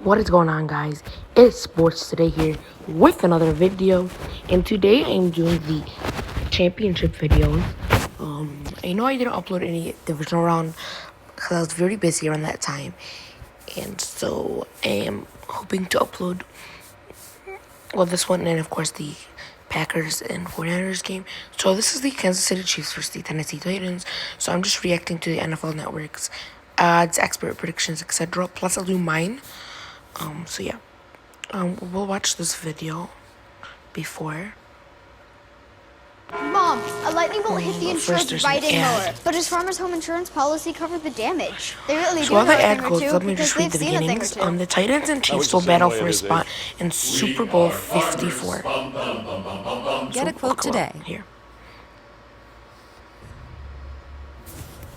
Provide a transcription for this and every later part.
What is going on, guys? It's Sports Today here with another video, and today I'm doing the championship videos. I know I didn't upload any divisional round because I was very busy around that time, and so I am hoping to upload this one and of course the Packers and 49ers game. So this is the Kansas City Chiefs versus the Tennessee Titans. So I'm just reacting to the NFL Network's odds, expert predictions, etc. Plus I'll do mine. So yeah, we'll watch this video before. Mom, a lightning bolt hit the First insurance there's an riding ad. mower, but his farmer's home insurance policy covered the damage. They really So do while know the a ad thing or goes, two let me because just read they've the seen a thing or beginnings. two. The Titans and Chiefs will battle for a spot in Super Bowl 54. Get a quote today. Here.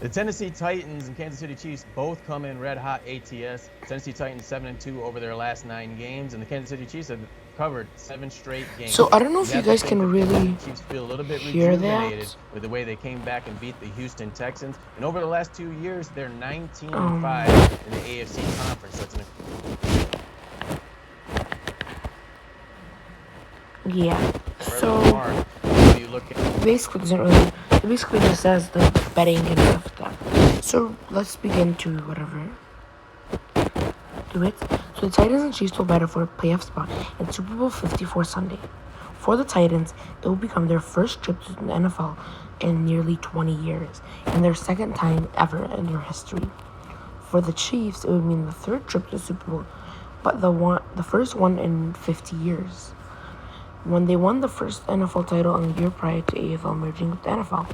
The Tennessee Titans and Kansas City Chiefs both come in red-hot ATS. Tennessee Titans 7-2 over their last 9 games, and the Kansas City Chiefs have covered 7 straight games. So I don't know if you guys can really the Chiefs feel a little bit hear rejuvenated that. with the way they came back and beat the Houston Texans. And over the last 2 years, they're 19-5 in the AFC conference. That's Yeah. So you look at basically doesn't really. It basically just says the betting and stuff like that. So let's begin to do it. So the Titans and Chiefs will battle for a playoff spot in Super Bowl 54 Sunday. For the Titans, it will become their first trip to the NFL in nearly 20 years, and their second time ever in their history. For the Chiefs, it would mean the third trip to the Super Bowl, but the first one in 50 years. When they won the first NFL title in the year prior to AFL merging with the NFL.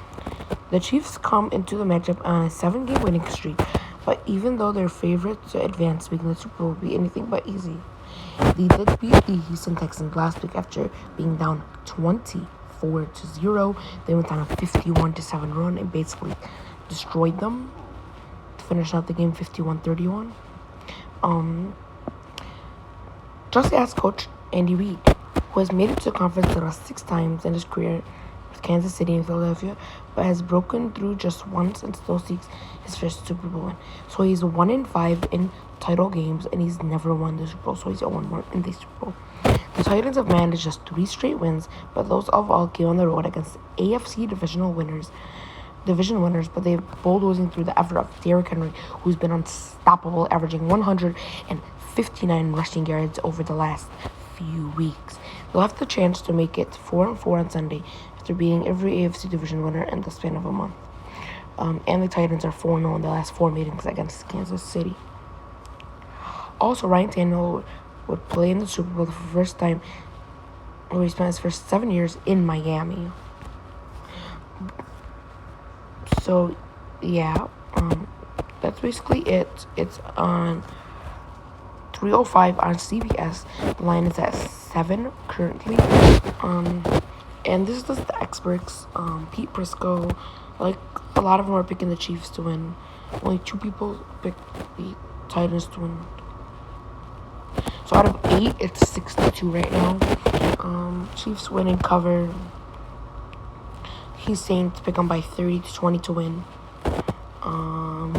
The Chiefs come into the matchup on a 7-game winning streak, but even though they're favorites to advance, making the Super Bowl will be anything but easy. They did beat the Houston Texans last week after being down 24-0. They went on a 51-7 run and basically destroyed them to finish out the game 51-31. Just ask Coach Andy Reid, who has made it to the conference the last 6 times in his career with Kansas City and Philadelphia, but has broken through just once and still seeks his first Super Bowl win. So he's 1-5 in title games, and he's never won the Super Bowl, so he's 0-1 in the Super Bowl. The Titans have managed just 3 straight wins, but those of all came on the road against AFC division winners, but they've bulldozing through the effort of Derrick Henry, who's been unstoppable, averaging 159 rushing yards over the last few weeks. They'll have the chance to make it 4-4 on Sunday after beating every AFC division winner in the span of a month. And the Titans are 4-0 in the last 4 meetings against Kansas City. Also, Ryan Tannehill would play in the Super Bowl for the first time, where he spent his first 7 years in Miami. So, yeah, that's basically it. It's on 3:05 on CBS. The line is at 7 currently. And this is just the experts. Pete Prisco, like a lot of them are picking the Chiefs to win. Only 2 people picked the Titans to win. So out of 8, it's 6-2 right now. Chiefs win and cover. He's saying to pick them by 30-20 to win.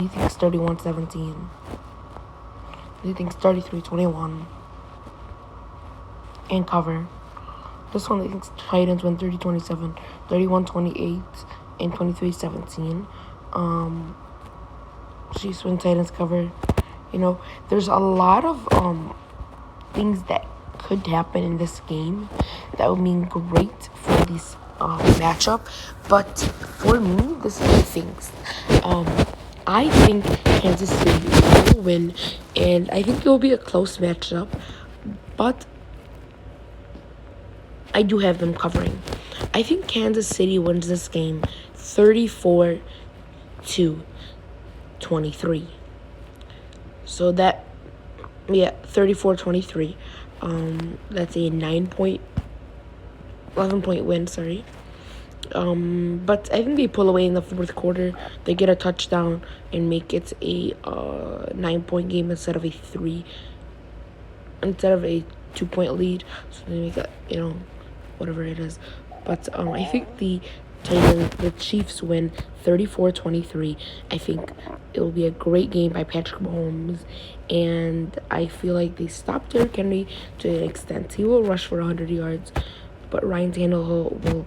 He thinks 31-17. He thinks 33-21 and cover. This one, he thinks Titans win 30-27, 31-28, and 23-17. Chiefs win, Titans cover. You know, there's a lot of things that could happen in this game that would mean great for this matchup. But for me, this is the things. I think Kansas City will win, and I think it will be a close matchup, but I do have them covering. I think Kansas City wins this game 34-23. So that, 34-23. That's a 11-point win, sorry. But I think they pull away in the 4th quarter. They get a touchdown and make it a 9-point game instead of a 2-point lead. So they make it, whatever it is. But I think the The Chiefs win 34-23. I think it will be a great game by Patrick Mahomes, and I feel like they stopped Derrick Henry to an extent. He will rush for 100 yards, but Ryan Tannehill will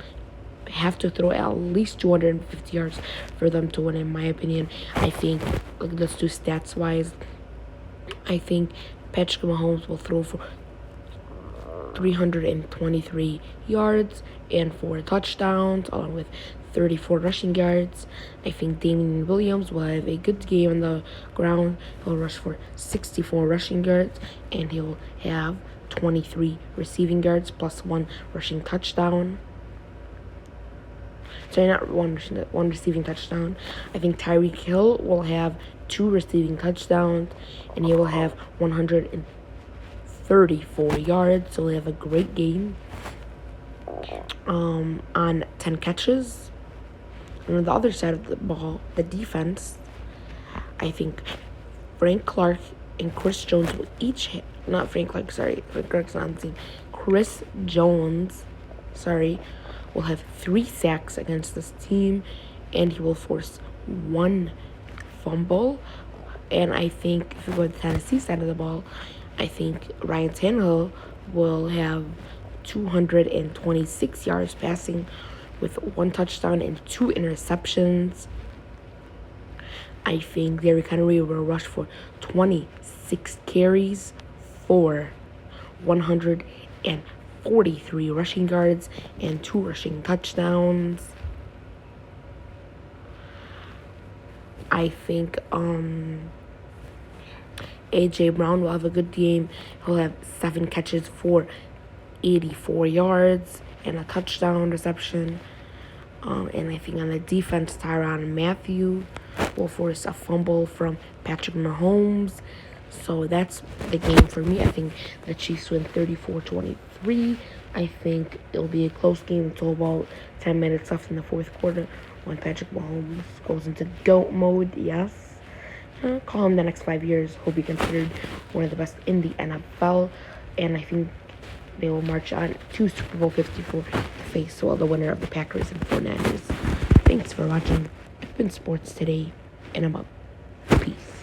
have to throw at least 250 yards for them to win, in my opinion. I think, let's do stats wise. I think Patrick Mahomes will throw for 323 yards and 4 touchdowns, along with 34 rushing yards. I think Damian Williams will have a good game on the ground. He'll rush for 64 rushing yards, and he'll have 23 receiving yards plus 1 rushing touchdown. Sorry, not one receiving touchdown. I think Tyreek Hill will have 2 receiving touchdowns, and he will have 134 yards. So he'll have a great game on 10 catches. And on the other side of the ball, the defense, I think Frank Clark and Chris Jones will each hit. Not Frank Clark, sorry. Frank Clark's not on the team. Chris Jones, will have 3 sacks against this team, and he will force 1 fumble. And I think if you go to the Tennessee side of the ball, I think Ryan Tannehill will have 226 yards passing with 1 touchdown and 2 interceptions. I think Derrick Henry will rush for 26 carries for 143 rushing yards and 2 rushing touchdowns. I think A.J. Brown will have a good game. He'll have 7 catches for 84 yards and a touchdown reception. And I think on the defense, Tyrann Mathieu will force a fumble from Patrick Mahomes. So that's the game for me. I think the Chiefs win 34-23. I think it'll be a close game until about 10 minutes left in the fourth quarter when Patrick Mahomes goes into GOAT mode. Yes. Call him the next 5 years. He'll be considered one of the best in the NFL. And I think they will march on to Super Bowl 54 to face the winner of the Packers and 49ers. Thanks for watching. It's been Sports Today, and I'm out. Peace.